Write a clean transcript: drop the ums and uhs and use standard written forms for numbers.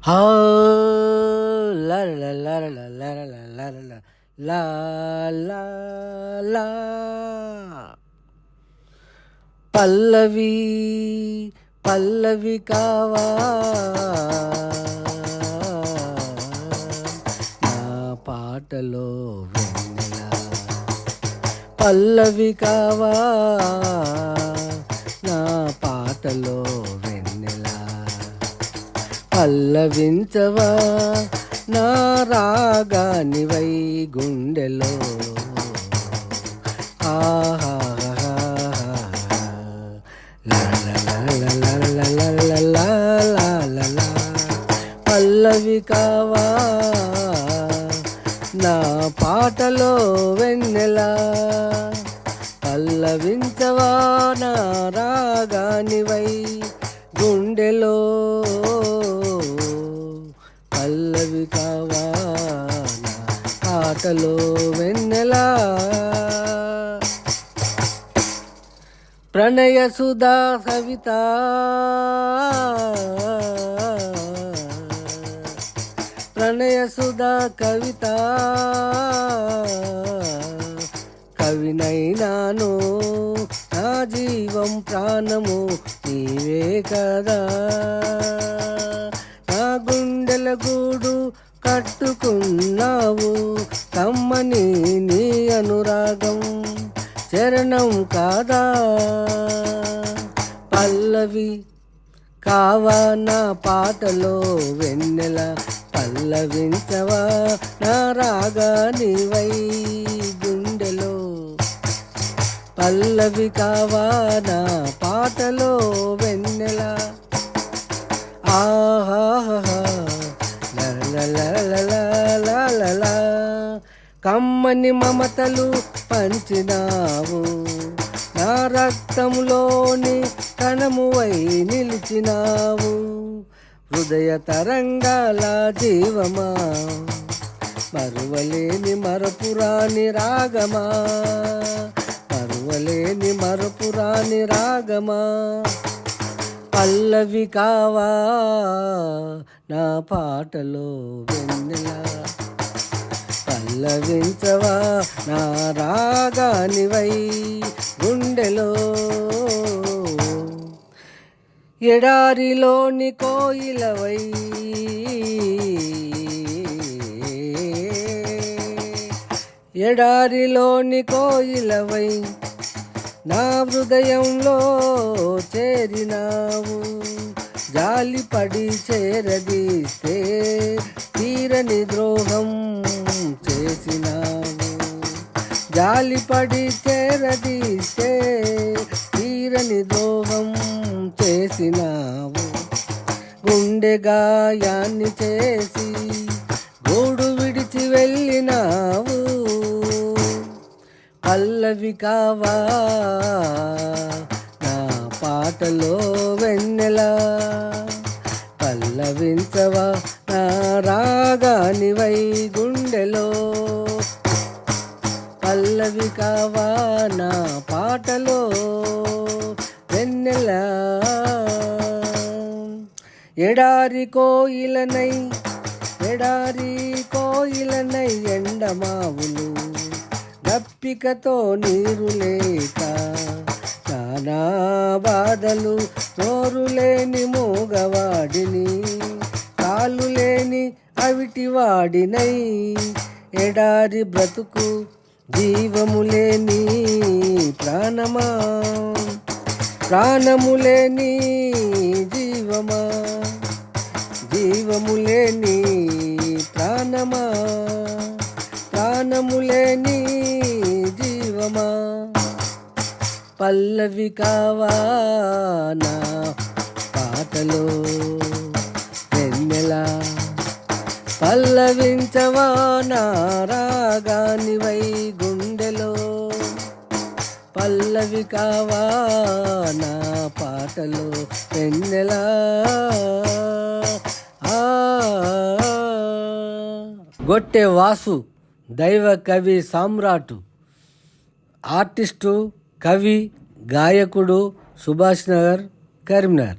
హా లా లా లా లా లా లా లా లా లా లా లా. పల్లవి పల్లవి కావా నా పాటలో వెన్నెల. పల్లవి కావా నా పాటలో వెన్నెల. పల్లవించవా నా రాగానివై గుండెలో. ఆహా పల్లవి కావా నా పాటలో వెన్నెల. పల్లవించవా నా రాగానివై గుండెలో. పల్లవి కావా నా పాటలో వెన్నెల. ప్రణయ సుధా సవిత ప్రణయ సుధా కవిత. కవినైనాను నా జీవం ప్రాణము నీవే కదా. నా గుండెల గూడు కట్టుకున్నావు కమ్మని నీ అనురాగం చరణం కాదా. పల్లవి కావా నా పాటలో వెన్నెల. పల్లవించవా నా రాగానివై గుండెలో. పల్లవి కావా నా పాటలో వెన్నెల. ఆహా లలలలలలలలలా. కమ్మని మమతలు పంచినావు నా రక్తంలోని కణమువై నిలిచినావు. హృదయ తరంగాల జీవమా మరువలేని మరపురాని రాగమా. మరువలేని మరపురాని రాగమా. పల్లవి కావా నా పాటలో వెన్నెల. పల్లవించవా నా రాగానివై గుండెలో. ఎడారిలోని కోయిలవై ఎడారిలోని కోయిలవై నా హృదయంలో చేరినావు. జాలిపడి చేరదీస్తే తీరని ద్రోహం చేసినావు. జాలిపడి చేరదీస్తే తీరని ద్రోహం చేసినావు. గుండె గాయాన్ని చేసి గూడు విడిచి వెళ్ళినావు. పల్లవి కావా నా పాటలో వెన్నెల. పల్లవించవా నా రాగానివై గుండెలో. పల్లవి కావా నా పాటలో వెన్నెల. ఎడారి కోయిలనై ఎడారి కోయిలనై ఎండమావులు దప్పికతో నీరు లేక నానా బాధలు. నోరు లేని మూగవాడిని కాలు లేని అవిటివాడినై. ఎడారి బ్రతుకు జీవము లేని ప్రాణమా. ప్రాణము లేని జీవమా. జీవము లేని ప్రాణమా. ప్రాణము లేని జీవమా. పల్లవి కావా నా పాటలో వెన్నెల. పల్లవించవా నా రాగానివై గుండెలో. పల్లవి కావా నా పాటలో వెన్నెల. గొట్టె వాసు దైవ కవి సామ్రాటు. ఆర్టిస్టు, కవి, గాయకుడు, సుభాష్ నగర్, కరీంనగర్.